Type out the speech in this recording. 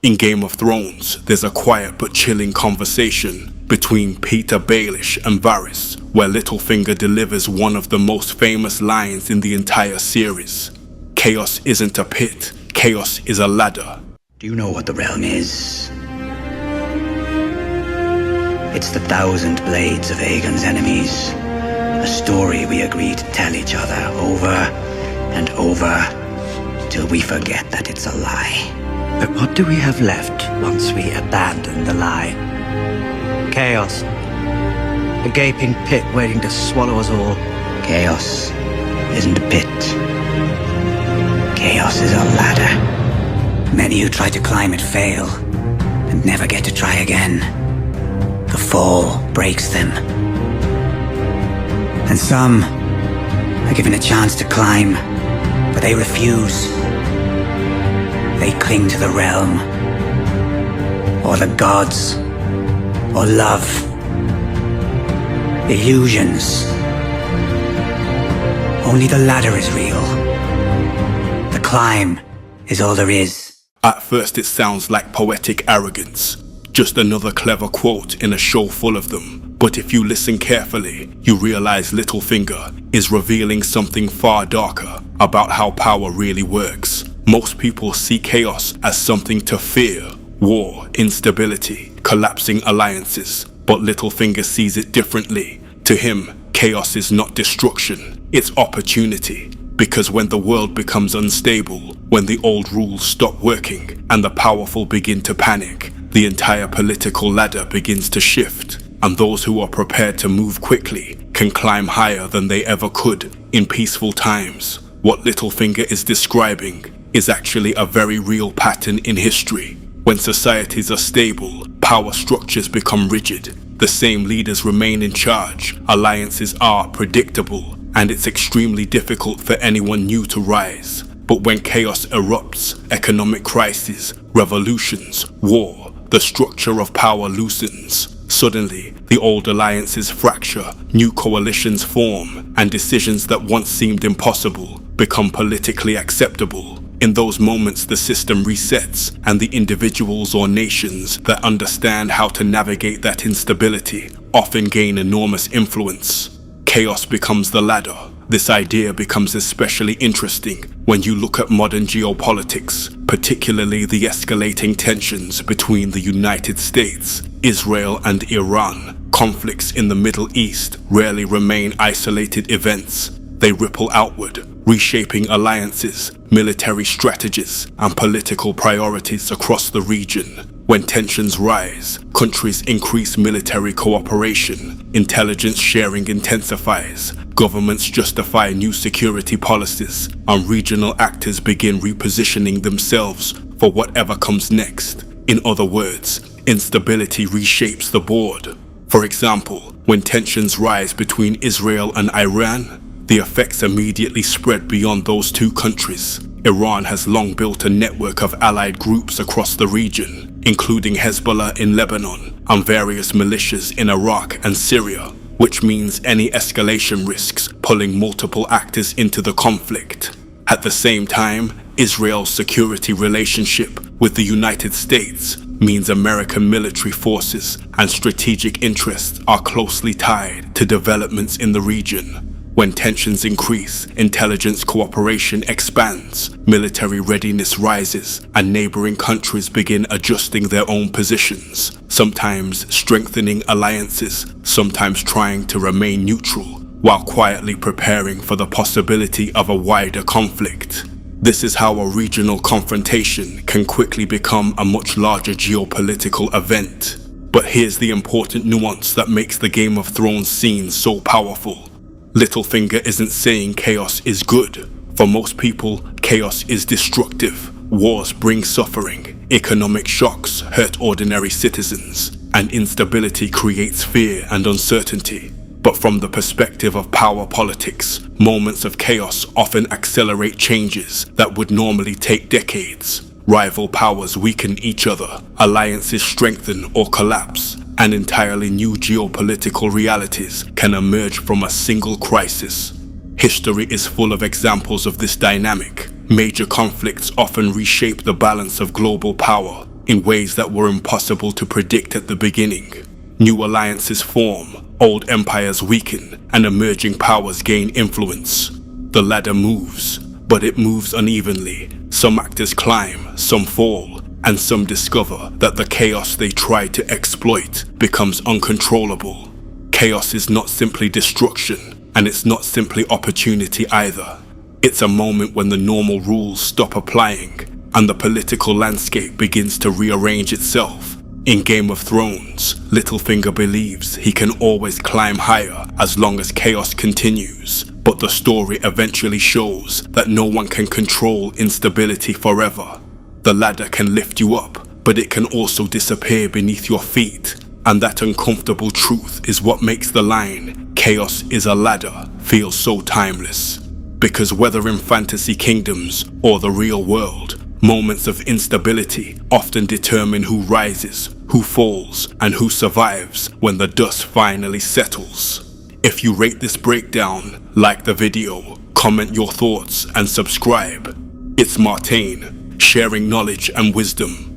In Game of Thrones, there's a quiet but chilling conversation between Petyr Baelish and Varys, where Littlefinger delivers one of the most famous lines in the entire series. Chaos isn't a pit, chaos is a ladder. Do you know what the realm is? It's the 1,000 blades of Aegon's enemies. A story we agree to tell each other over and over till we forget that it's a lie. But what do we have left once we abandon the lie? Chaos. A gaping pit waiting to swallow us all. Chaos isn't a pit. Chaos is a ladder. Many who try to climb it fail and never get to try again. The fall breaks them. And some are given a chance to climb, but they refuse. They cling to the realm, or the gods, or love. Illusions. Only the ladder is real. The climb is all there is. At first it sounds like poetic arrogance, just another clever quote in a show full of them. But if you listen carefully, you realize Littlefinger is revealing something far darker about how power really works. Most people see chaos as something to fear: war, instability, collapsing alliances. But Littlefinger sees it differently. To him, chaos is not destruction, it's opportunity. Because when the world becomes unstable, when the old rules stop working, and the powerful begin to panic, the entire political ladder begins to shift. And those who are prepared to move quickly can climb higher than they ever could in peaceful times. What Littlefinger is describing is actually a very real pattern in history. When societies are stable, power structures become rigid. The same leaders remain in charge, alliances are predictable, and it's extremely difficult for anyone new to rise. But when chaos erupts, economic crises, revolutions, war, the structure of power loosens. Suddenly, the old alliances fracture, new coalitions form, and decisions that once seemed impossible become politically acceptable. In those moments, the system resets, and the individuals or nations that understand how to navigate that instability often gain enormous influence. Chaos becomes the ladder. This idea becomes especially interesting when you look at modern geopolitics, particularly the escalating tensions between the United States, Israel, and Iran. Conflicts in the Middle East rarely remain isolated events. They ripple outward, reshaping alliances, military strategies, and political priorities across the region. When tensions rise, countries increase military cooperation, intelligence sharing intensifies, governments justify new security policies, and regional actors begin repositioning themselves for whatever comes next. In other words, instability reshapes the board. For example, when tensions rise between Israel and Iran, the effects immediately spread beyond those two countries. Iran has long built a network of allied groups across the region, including Hezbollah in Lebanon and various militias in Iraq and Syria, which means any escalation risks pulling multiple actors into the conflict. At the same time, Israel's security relationship with the United States means American military forces and strategic interests are closely tied to developments in the region. When tensions increase, intelligence cooperation expands, military readiness rises, and neighboring countries begin adjusting their own positions, sometimes strengthening alliances, sometimes trying to remain neutral, while quietly preparing for the possibility of a wider conflict. This is how a regional confrontation can quickly become a much larger geopolitical event. But here's the important nuance that makes the Game of Thrones scene so powerful. Littlefinger isn't saying chaos is good. For most people, chaos is destructive. Wars bring suffering, economic shocks hurt ordinary citizens, and instability creates fear and uncertainty. But from the perspective of power politics, moments of chaos often accelerate changes that would normally take decades. Rival powers weaken each other, alliances strengthen or collapse, and entirely new geopolitical realities can emerge from a single crisis. History is full of examples of this dynamic. Major conflicts often reshape the balance of global power. in ways that were impossible to predict at the beginning. New alliances form, old empires weaken, and emerging powers gain influence. The ladder moves, but it moves unevenly. Some actors climb, some fall, and some discover that the chaos they try to exploit becomes uncontrollable. Chaos is not simply destruction, and it's not simply opportunity either. It's a moment when the normal rules stop applying, and the political landscape begins to rearrange itself. In Game of Thrones, Littlefinger believes he can always climb higher as long as chaos continues, but the story eventually shows that no one can control instability forever. The ladder can lift you up, but it can also disappear beneath your feet, and that uncomfortable truth is what makes the line, "Chaos is a ladder," feel so timeless. Because whether in fantasy kingdoms or the real world, moments of instability often determine who rises, who falls, and who survives when the dust finally settles. If you rate this breakdown, like the video, comment your thoughts, and subscribe. It's Martainn, sharing knowledge and wisdom.